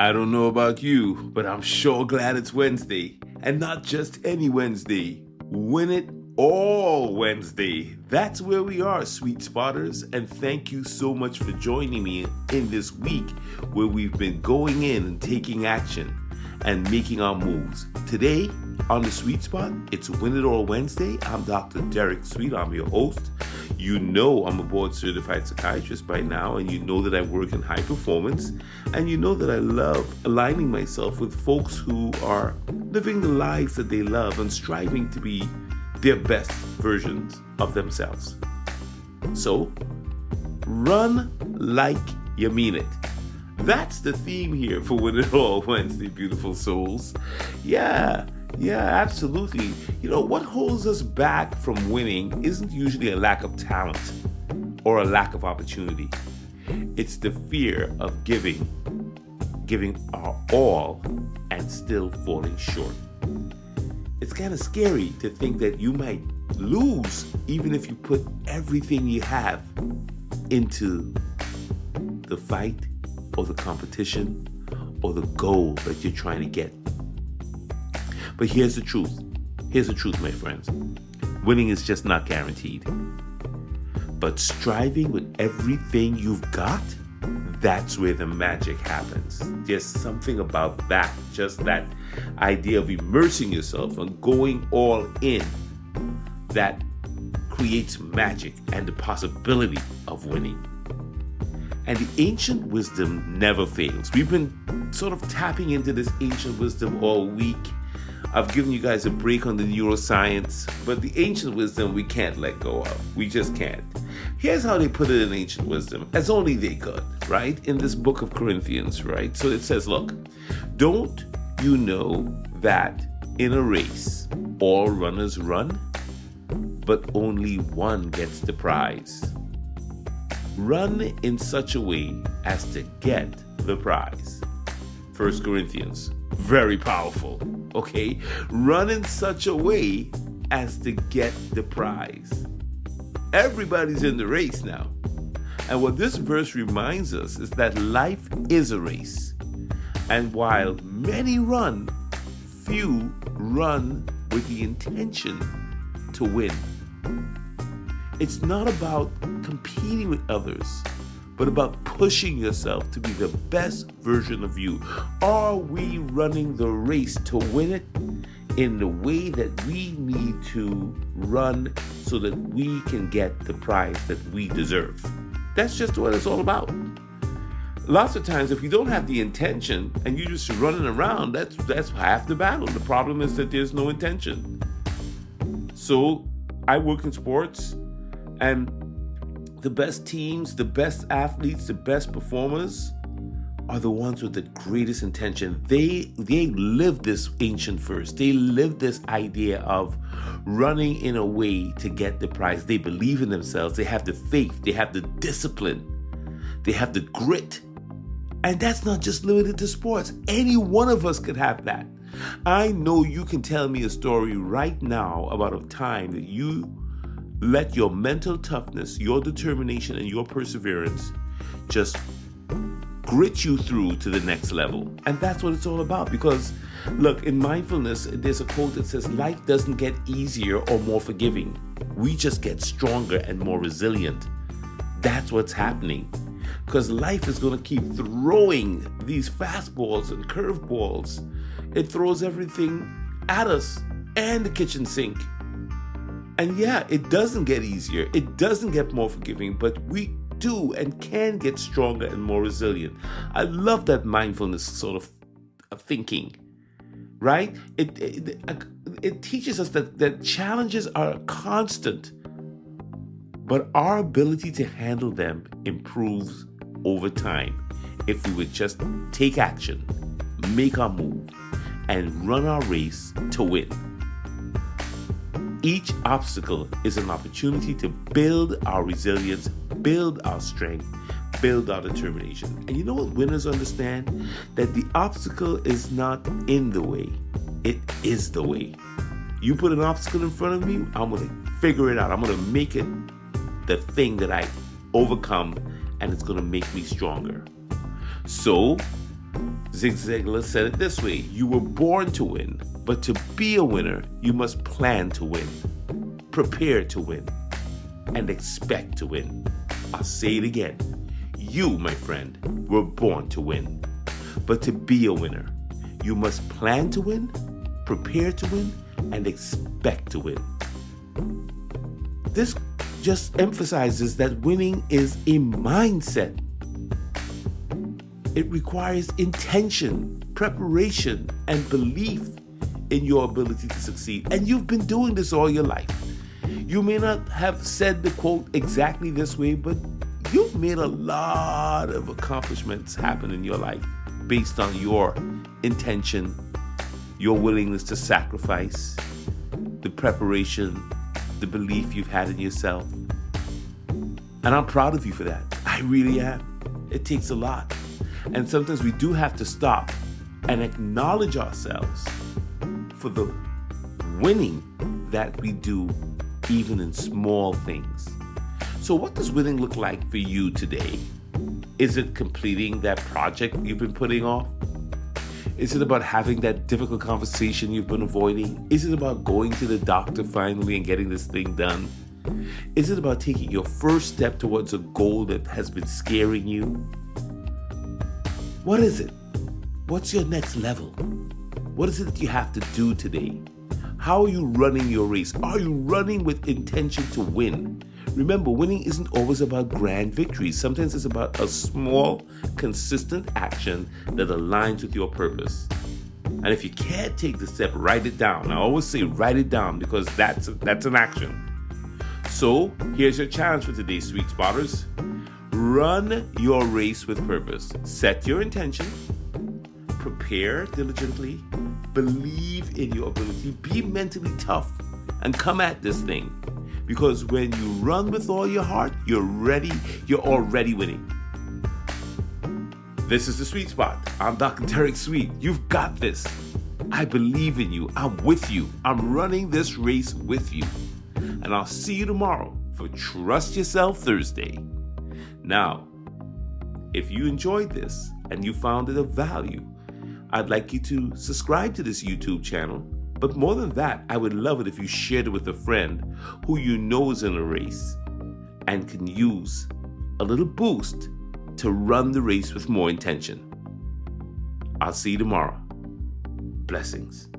I don't know about you, but I'm sure glad it's Wednesday. And not just any Wednesday. Win It All Wednesday. That's where we are, sweet spotters. And thank you so much for joining me in this week where we've been going in and taking action and making our moves. Today, on the Sweet Spot, it's Win It All Wednesday. I'm Dr. Derek Sweet. I'm your host. You know I'm a board-certified psychiatrist by now, and you know that I work in high performance, and you know that I love aligning myself with folks who are living the lives that they love and striving to be their best versions of themselves. So, run like you mean it. That's the theme here for Win It All Wednesday, beautiful souls. Yeah, absolutely. You know, what holds us back from winning isn't usually a lack of talent or a lack of opportunity. It's the fear of giving our all and still falling short. It's kind of scary to think that you might lose even if you put everything you have into the fight or the competition or the goal that you're trying to get. But here's the truth. Here's the truth, my friends. Winning is just not guaranteed. But striving with everything you've got, that's where the magic happens. There's something about that, just that idea of immersing yourself and going all in, that creates magic and the possibility of winning. And the ancient wisdom never fails. We've been sort of tapping into this ancient wisdom all week. I've given you guys a break on the neuroscience, but the ancient wisdom we can't let go of. We just can't. Here's how they put it in ancient wisdom, as only they could, right? In this book of Corinthians, right? So it says, look, don't you know that in a race, all runners run, but only one gets the prize? Run in such a way as to get the prize. 1 Corinthians, very powerful. Okay, run in such a way as to get the prize. Everybody's in the race now. And what this verse reminds us is that life is a race. And while many run, few run with the intention to win. It's not about competing with others, but about pushing yourself to be the best version of you. Are we running the race to win it in the way that we need to run so that we can get the prize that we deserve? That's just what it's all about. Lots of times, if you don't have the intention and you're just running around, that's half the battle. The problem is that there's no intention. So I work in sports, and the best teams, the best athletes, the best performers are the ones with the greatest intention. They live this ancient verse. They live this idea of running in a way to get the prize. They believe in themselves. They have the faith. They have the discipline. They have the grit. And that's not just limited to sports. Any one of us could have that. I know you can tell me a story right now about a time that you let your mental toughness, your determination, and your perseverance just grit you through to the next level. And that's what it's all about. Because, look, in mindfulness, there's a quote that says, life doesn't get easier or more forgiving. We just get stronger and more resilient. That's what's happening. Because life is going to keep throwing these fastballs and curveballs. It throws everything at us and the kitchen sink. And yeah, it doesn't get easier. It doesn't get more forgiving, but we do and can get stronger and more resilient. I love that mindfulness sort of thinking, right? It teaches us that challenges are constant, but our ability to handle them improves over time if we would just take action, make our move, and run our race to win. Each obstacle is an opportunity to build our resilience, build our strength, build our determination. And you know what winners understand? That the obstacle is not in the way, it is the way. You put an obstacle in front of me, I'm going to figure it out. I'm going to make it the thing that I overcome, and it's going to make me stronger. So Zig Ziglar said it this way: you were born to win, but to be a winner, you must plan to win, prepare to win, and expect to win. I'll say it again. You, my friend, were born to win, but to be a winner, you must plan to win, prepare to win, and expect to win. This just emphasizes that winning is a mindset. It requires intention, preparation, and belief in your ability to succeed. And you've been doing this all your life. You may not have said the quote exactly this way, but you've made a lot of accomplishments happen in your life based on your intention, your willingness to sacrifice, the preparation, the belief you've had in yourself. And I'm proud of you for that. I really am. It takes a lot. And sometimes we do have to stop and acknowledge ourselves for the winning that we do, even in small things. So what does winning look like for you today? Is it completing that project you've been putting off? Is it about having that difficult conversation you've been avoiding? Is it about going to the doctor finally and getting this thing done? Is it about taking your first step towards a goal that has been scaring you? What is it? What's your next level? What is it that you have to do today? How are you running your race? Are you running with intention to win? Remember, winning isn't always about grand victories. Sometimes it's about a small, consistent action that aligns with your purpose. And if you can't take the step, write it down. I always say write it down because that's an action. So here's your challenge for today, Sweet Spotters. Run your race with purpose. Set your intention. Prepare diligently. Believe in your ability. Be mentally tough and come at this thing. Because when you run with all your heart, you're ready. You're already winning. This is The Sweet Spot. I'm Dr. Derek Sweet. You've got this. I believe in you. I'm with you. I'm running this race with you. And I'll see you tomorrow for Trust Yourself Thursday. Now, if you enjoyed this and you found it of value, I'd like you to subscribe to this YouTube channel. But more than that, I would love it if you shared it with a friend who you know is in a race and can use a little boost to run the race with more intention. I'll see you tomorrow. Blessings.